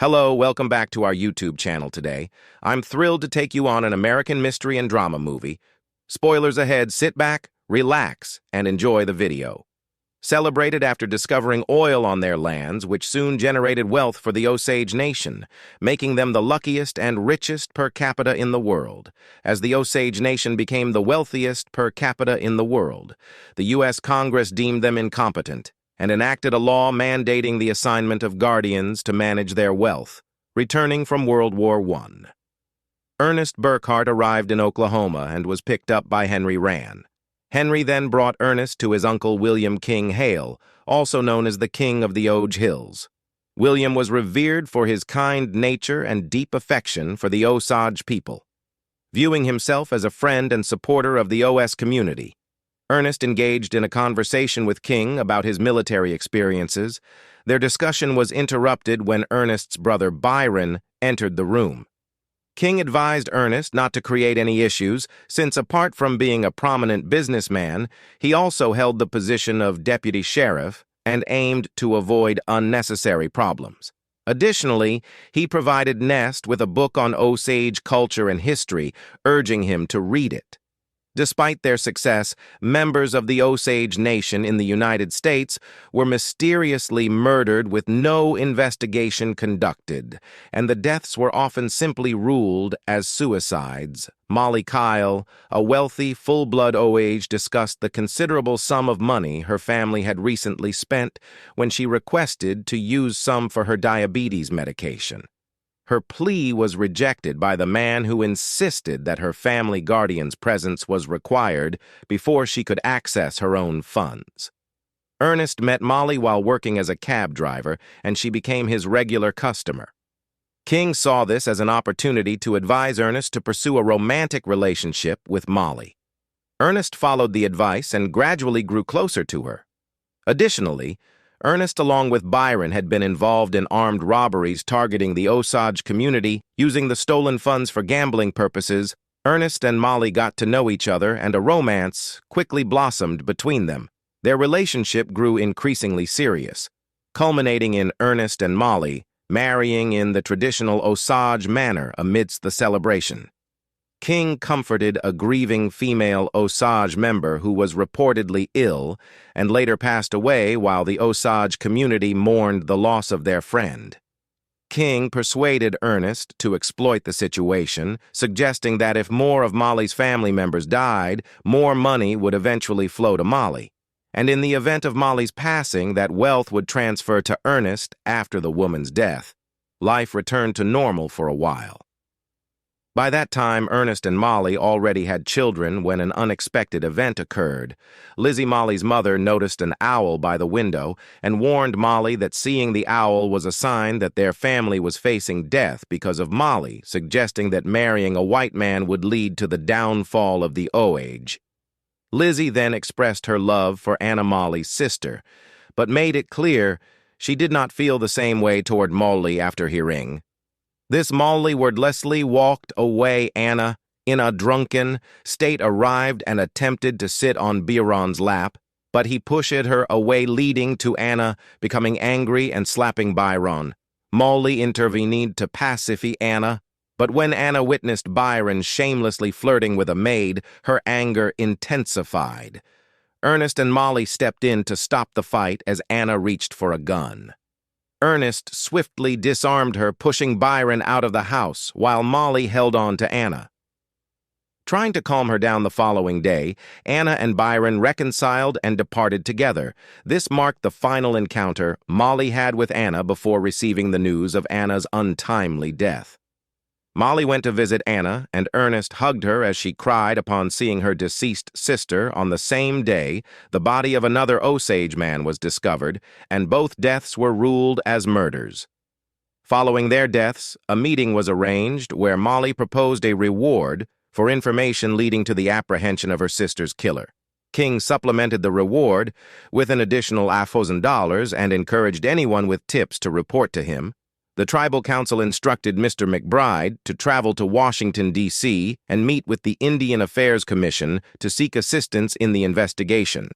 Hello, welcome back to our YouTube channel today. I'm thrilled to take you on an American mystery and drama movie. Spoilers ahead, sit back, relax, and enjoy the video. Celebrated after discovering oil on their lands, which soon generated wealth for the Osage Nation, making them the luckiest and richest per capita in the world. As the Osage Nation became the wealthiest per capita in the world, the U.S. Congress deemed them incompetent and enacted a law mandating the assignment of guardians to manage their wealth, returning from World War I. Ernest Burkhart arrived in Oklahoma and was picked up by Henry Rand. Henry then brought Ernest to his uncle William King Hale, also known as the King of the Oj Hills. William was revered for his kind nature and deep affection for the Osage people. Viewing himself as a friend and supporter of the OS community, Ernest engaged in a conversation with King about his military experiences. Their discussion was interrupted when Ernest's brother Byron entered the room. King advised Ernest not to create any issues, since apart from being a prominent businessman, he also held the position of deputy sheriff and aimed to avoid unnecessary problems. Additionally, he provided Nest with a book on Osage culture and history, urging him to read it. Despite their success, members of the Osage Nation in the United States were mysteriously murdered with no investigation conducted, and the deaths were often simply ruled as suicides. Molly Kyle, a wealthy, full-blood Osage, discussed the considerable sum of money her family had recently spent when she requested to use some for her diabetes medication. Her plea was rejected by the man who insisted that her family guardian's presence was required before she could access her own funds. Ernest met Molly while working as a cab driver, and she became his regular customer. King saw this as an opportunity to advise Ernest to pursue a romantic relationship with Molly. Ernest followed the advice and gradually grew closer to her. Additionally, Ernest, along with Byron, had been involved in armed robberies targeting the Osage community, using the stolen funds for gambling purposes. Ernest and Molly got to know each other, and a romance quickly blossomed between them. Their relationship grew increasingly serious, culminating in Ernest and Molly marrying in the traditional Osage manner amidst the celebration. King comforted a grieving female Osage member who was reportedly ill and later passed away while the Osage community mourned the loss of their friend. King persuaded Ernest to exploit the situation, suggesting that if more of Molly's family members died, more money would eventually flow to Molly, and in the event of Molly's passing, that wealth would transfer to Ernest after the woman's death. Life returned to normal for a while. By that time, Ernest and Molly already had children when an unexpected event occurred. Lizzie, Molly's mother, noticed an owl by the window and warned Molly that seeing the owl was a sign that their family was facing death because of Molly, suggesting that marrying a white man would lead to the downfall of the Osage. Lizzie then expressed her love for Anna, Molly's sister, but made it clear she did not feel the same way toward Molly after hearing. This Molly wordlessly walked away. Anna, in a drunken state, arrived and attempted to sit on Byron's lap, but he pushed her away, leading to Anna becoming angry and slapping Byron. Molly intervened to pacify Anna, but when Anna witnessed Byron shamelessly flirting with a maid, her anger intensified. Ernest and Molly stepped in to stop the fight as Anna reached for a gun. Ernest swiftly disarmed her, pushing Byron out of the house, while Molly held on to Anna. Trying to calm her down the following day, Anna and Byron reconciled and departed together. This marked the final encounter Molly had with Anna before receiving the news of Anna's untimely death. Molly went to visit Anna, and Ernest hugged her as she cried upon seeing her deceased sister. On the same day, the body of another Osage man was discovered, and both deaths were ruled as murders. Following their deaths, a meeting was arranged where Molly proposed a reward for information leading to the apprehension of her sister's killer. King supplemented the reward with an additional $1,000 and encouraged anyone with tips to report to him. The tribal council instructed Mr. McBride to travel to Washington, D.C. and meet with the Indian Affairs Commission to seek assistance in the investigation.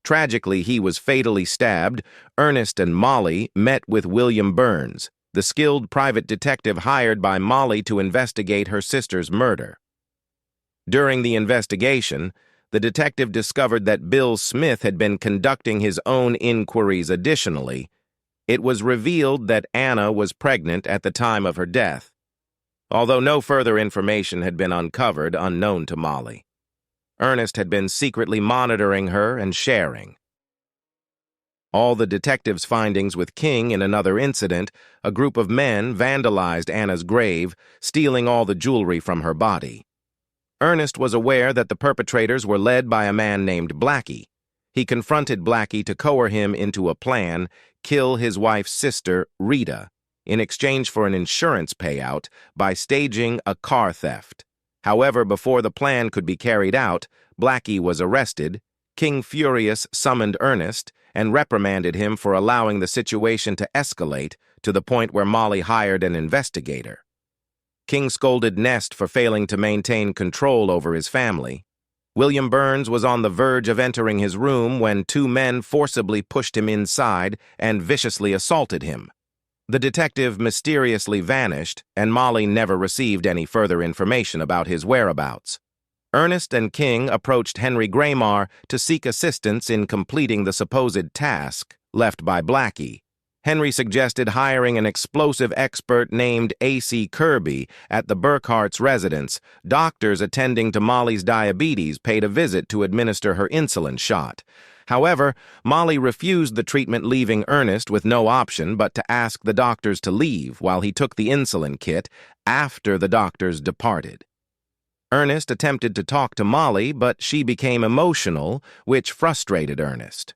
Tragically, he was fatally stabbed. Ernest and Molly met with William Burns, the skilled private detective hired by Molly to investigate her sister's murder. During the investigation, the detective discovered that Bill Smith had been conducting his own inquiries additionally. It was revealed that Anna was pregnant at the time of her death, although no further information had been uncovered unknown to Molly. Ernest had been secretly monitoring her and sharing all the detective's findings with King. In another incident, a group of men vandalized Anna's grave, stealing all the jewelry from her body. Ernest was aware that the perpetrators were led by a man named Blackie. He confronted Blackie to coerce him into a plan, kill his wife's sister, Rita, in exchange for an insurance payout by staging a car theft. However, before the plan could be carried out, Blackie was arrested. King, furious, summoned Ernest and reprimanded him for allowing the situation to escalate to the point where Molly hired an investigator. King scolded Nest for failing to maintain control over his family. William Burns was on the verge of entering his room when two men forcibly pushed him inside and viciously assaulted him. The detective mysteriously vanished, and Molly never received any further information about his whereabouts. Ernest and King approached Henry Graymar to seek assistance in completing the supposed task left by Blackie. Henry suggested hiring an explosive expert named A.C. Kirby at the Burkhart's residence. Doctors attending to Molly's diabetes paid a visit to administer her insulin shot. However, Molly refused the treatment, leaving Ernest with no option but to ask the doctors to leave while he took the insulin kit after the doctors departed. Ernest attempted to talk to Molly, but she became emotional, which frustrated Ernest.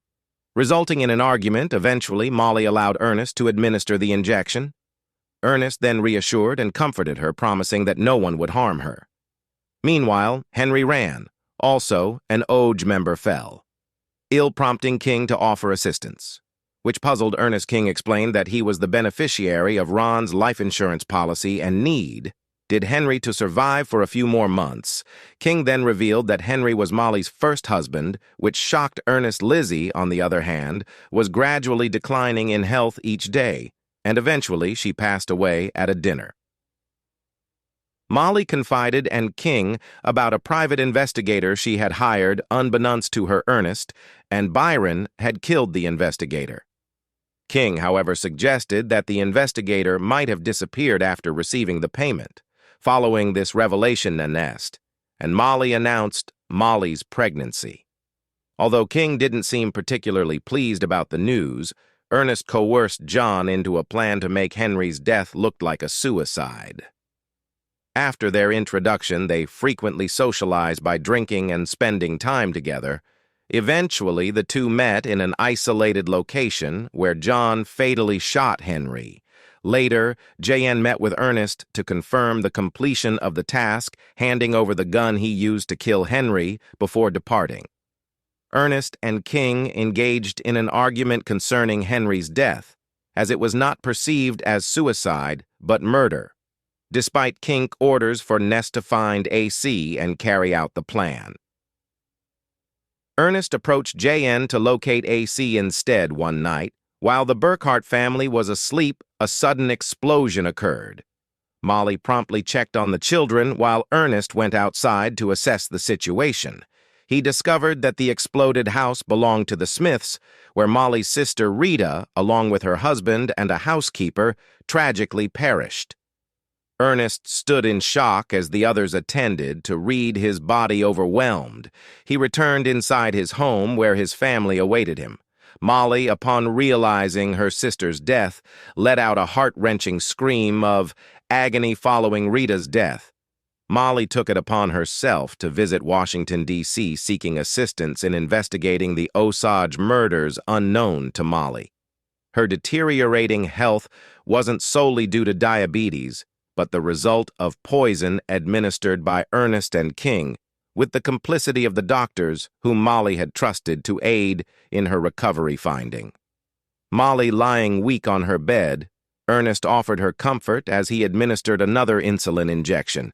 Resulting in an argument, eventually Molly allowed Ernest to administer the injection. Ernest then reassured and comforted her, promising that no one would harm her. Meanwhile, Henry ran. Also, an OJ member fell, prompting King to offer assistance, which puzzled Ernest. King explained that he was the beneficiary of Ron's life insurance policy and needed Henry to survive for a few more months. King then revealed that Henry was Molly's first husband, which shocked Ernest. Lizzie, on the other hand, was gradually declining in health each day, and eventually she passed away at a dinner. Molly confided and King about a private investigator she had hired unbeknownst to her. Ernest and Byron had killed the investigator. King, however, suggested that the investigator might have disappeared after receiving the payment. Following this revelation, Nest and Molly announced Molly's pregnancy. Although King didn't seem particularly pleased about the news, Ernest coerced John into a plan to make Henry's death look like a suicide. After their introduction, they frequently socialized by drinking and spending time together. Eventually, the two met in an isolated location where John fatally shot Henry. Later, JN met with Ernest to confirm the completion of the task, handing over the gun he used to kill Henry before departing. Ernest and King engaged in an argument concerning Henry's death, as it was not perceived as suicide but murder, despite King's orders for Nest to find AC and carry out the plan. Ernest approached JN to locate AC instead one night. While the Burkhart family was asleep, a sudden explosion occurred. Molly promptly checked on the children while Ernest went outside to assess the situation. He discovered that the exploded house belonged to the Smiths, where Molly's sister Rita, along with her husband and a housekeeper, tragically perished. Ernest stood in shock as the others attended to read, his body overwhelmed. He returned inside his home where his family awaited him. Molly, upon realizing her sister's death, let out a heart-wrenching scream of agony following Rita's death. Molly took it upon herself to visit Washington, D.C., seeking assistance in investigating the Osage murders unknown to Molly. Her deteriorating health wasn't solely due to diabetes, but the result of poison administered by Ernest and King, with the complicity of the doctors whom Molly had trusted to aid in her recovery finding. Molly lying weak on her bed, Ernest offered her comfort as he administered another insulin injection.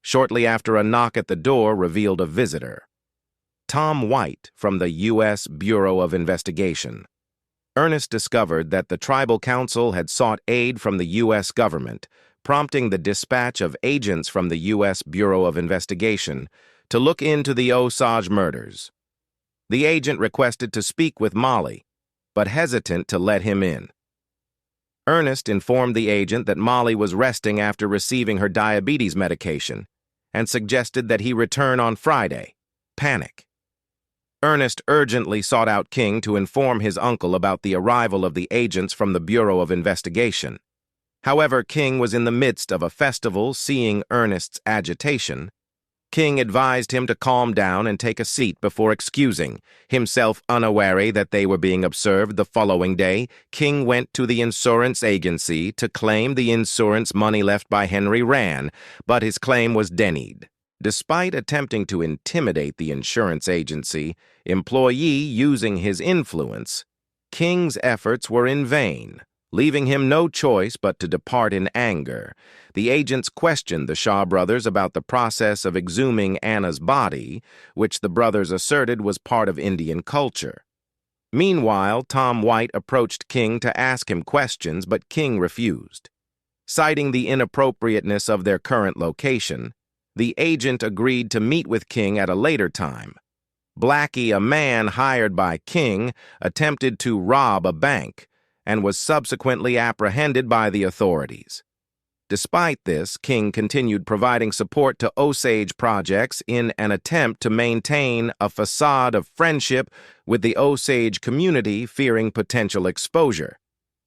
Shortly after, a knock at the door revealed a visitor. Tom White from the U.S. Bureau of Investigation. Ernest discovered that the tribal council had sought aid from the U.S. government, prompting the dispatch of agents from the U.S. Bureau of Investigation to look into the Osage murders. The agent requested to speak with Molly, but hesitant to let him in. Ernest informed the agent that Molly was resting after receiving her diabetes medication and suggested that he return on Friday. Panic. Ernest urgently sought out King to inform his uncle about the arrival of the agents from the Bureau of Investigation. However, King was in the midst of a festival. Seeing Ernest's agitation, King advised him to calm down and take a seat before excusing. Himself unaware that they were being observed the following day, King went to the insurance agency to claim the insurance money left by Henry Rand, but his claim was denied. Despite attempting to intimidate the insurance agency employee using his influence, King's efforts were in vain, leaving him no choice but to depart in anger. The agents questioned the Shaw brothers about the process of exhuming Anna's body, which the brothers asserted was part of Indian culture. Meanwhile, Tom White approached King to ask him questions, but King refused. Citing the inappropriateness of their current location, the agent agreed to meet with King at a later time. Blackie, a man hired by King, attempted to rob a bank and was subsequently apprehended by the authorities. Despite this, King continued providing support to Osage projects in an attempt to maintain a facade of friendship with the Osage community, fearing potential exposure.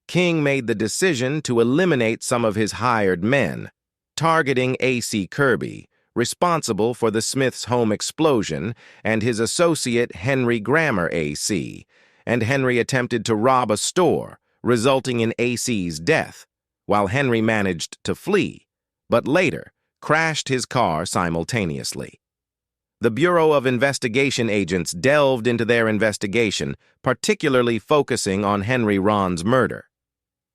King made the decision to eliminate some of his hired men, targeting A.C. Kirby, responsible for the Smith's home explosion, and his associate Henry Grammer A.C., and Henry attempted to rob a store, resulting in A.C.'s death, while Henry managed to flee, but later crashed his car simultaneously. The Bureau of Investigation agents delved into their investigation, particularly focusing on Henry Rand's murder.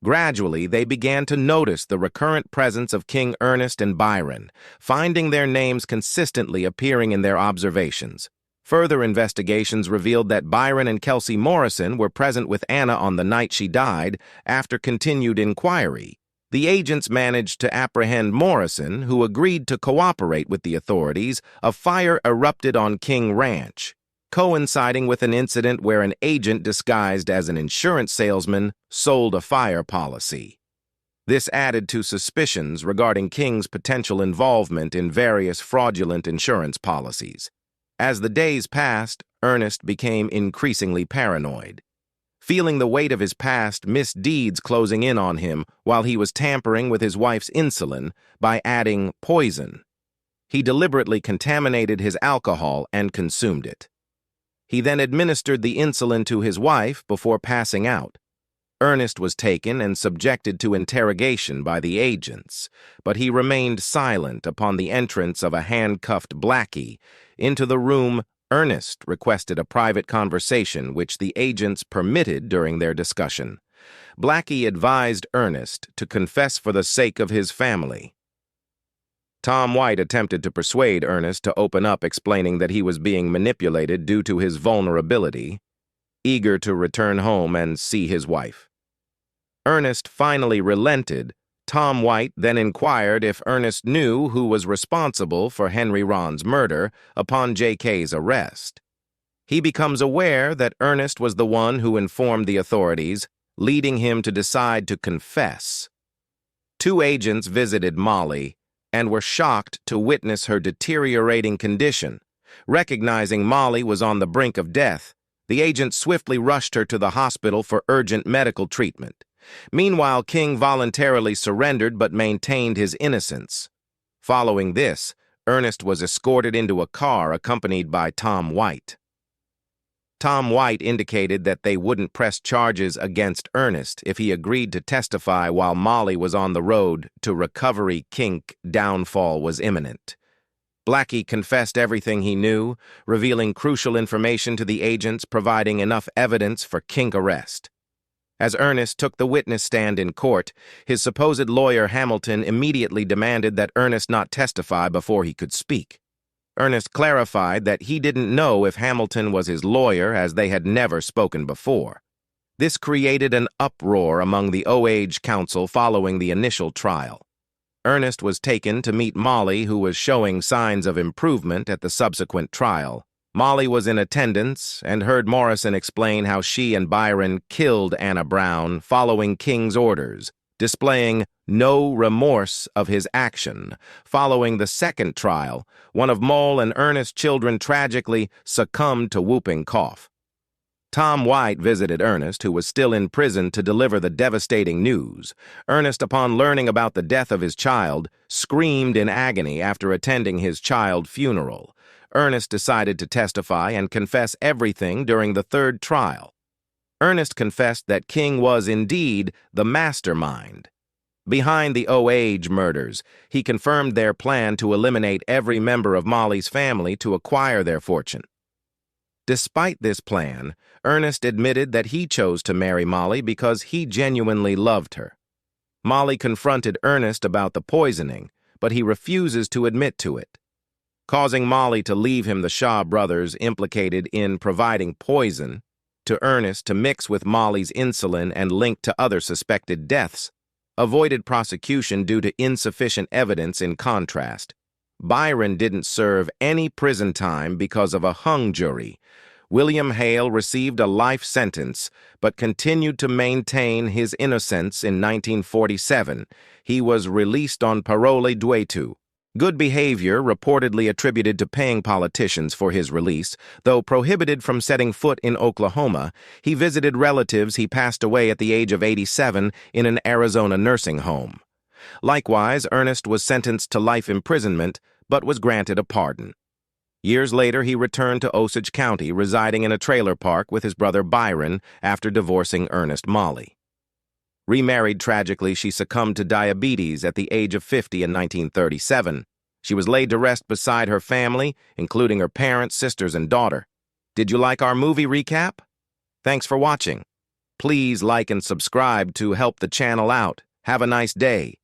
Gradually, they began to notice the recurrent presence of King Ernest and Byron, finding their names consistently appearing in their observations. Further investigations revealed that Byron and Kelsey Morrison were present with Anna on the night she died. After continued inquiry, the agents managed to apprehend Morrison, who agreed to cooperate with the authorities. A fire erupted on King Ranch, coinciding with an incident where an agent disguised as an insurance salesman sold a fire policy. This added to suspicions regarding King's potential involvement in various fraudulent insurance policies. As the days passed, Ernest became increasingly paranoid, feeling the weight of his past misdeeds closing in on him while he was tampering with his wife's insulin by adding poison. He deliberately contaminated his alcohol and consumed it. He then administered the insulin to his wife before passing out. Ernest was taken and subjected to interrogation by the agents, but he remained silent upon the entrance of a handcuffed Blackie into the room. Ernest requested a private conversation, which the agents permitted during their discussion. Blackie advised Ernest to confess for the sake of his family. Tom White attempted to persuade Ernest to open up, explaining that he was being manipulated due to his vulnerability, eager to return home and see his wife. Ernest finally relented. Tom White then inquired if Ernest knew who was responsible for Henry Rand's murder upon J.K.'s arrest. He becomes aware that Ernest was the one who informed the authorities, leading him to decide to confess. Two agents visited Molly and were shocked to witness her deteriorating condition. Recognizing Molly was on the brink of death, the agents swiftly rushed her to the hospital for urgent medical treatment. Meanwhile, King voluntarily surrendered but maintained his innocence. Following this, Ernest was escorted into a car accompanied by Tom White. Tom White indicated that they wouldn't press charges against Ernest if he agreed to testify while Molly was on the road to recovery. King's downfall was imminent. Blackie confessed everything he knew, revealing crucial information to the agents, providing enough evidence for King's arrest. As Ernest took the witness stand in court, his supposed lawyer Hamilton immediately demanded that Ernest not testify before he could speak. Ernest clarified that he didn't know if Hamilton was his lawyer, as they had never spoken before. This created an uproar among the OAGE Council following the initial trial. Ernest was taken to meet Molly, who was showing signs of improvement at the subsequent trial. Molly was in attendance and heard Morrison explain how she and Byron killed Anna Brown following King's orders, displaying no remorse of his action. Following the second trial, one of Mole and Ernest's children tragically succumbed to whooping cough. Tom White visited Ernest, who was still in prison, to deliver the devastating news. Ernest, upon learning about the death of his child, screamed in agony after attending his child's funeral. Ernest decided to testify and confess everything during the third trial. Ernest confessed that King was indeed the mastermind behind the OAGE murders. He confirmed their plan to eliminate every member of Molly's family to acquire their fortune. Despite this plan, Ernest admitted that he chose to marry Molly because he genuinely loved her. Molly confronted Ernest about the poisoning, but he refuses to admit to it. Causing Molly to leave him, the Shaw brothers implicated in providing poison to Ernest to mix with Molly's insulin and linked to other suspected deaths, avoided prosecution due to insufficient evidence. In contrast, Byron didn't serve any prison time because of a hung jury. William Hale received a life sentence, but continued to maintain his innocence. In 1947, he was released on parole duetu. Good behavior reportedly attributed to paying politicians for his release. Though prohibited from setting foot in Oklahoma, he visited relatives. He passed away at the age of 87 in an Arizona nursing home. Likewise, Ernest was sentenced to life imprisonment, but was granted a pardon. Years later, he returned to Osage County, residing in a trailer park with his brother Byron after divorcing Ernest Molly. Remarried tragically, she succumbed to diabetes at the age of 50 in 1937. She was laid to rest beside her family, including her parents, sisters, and daughter. Did you like our movie recap? Thanks for watching. Please like and subscribe to help the channel out. Have a nice day.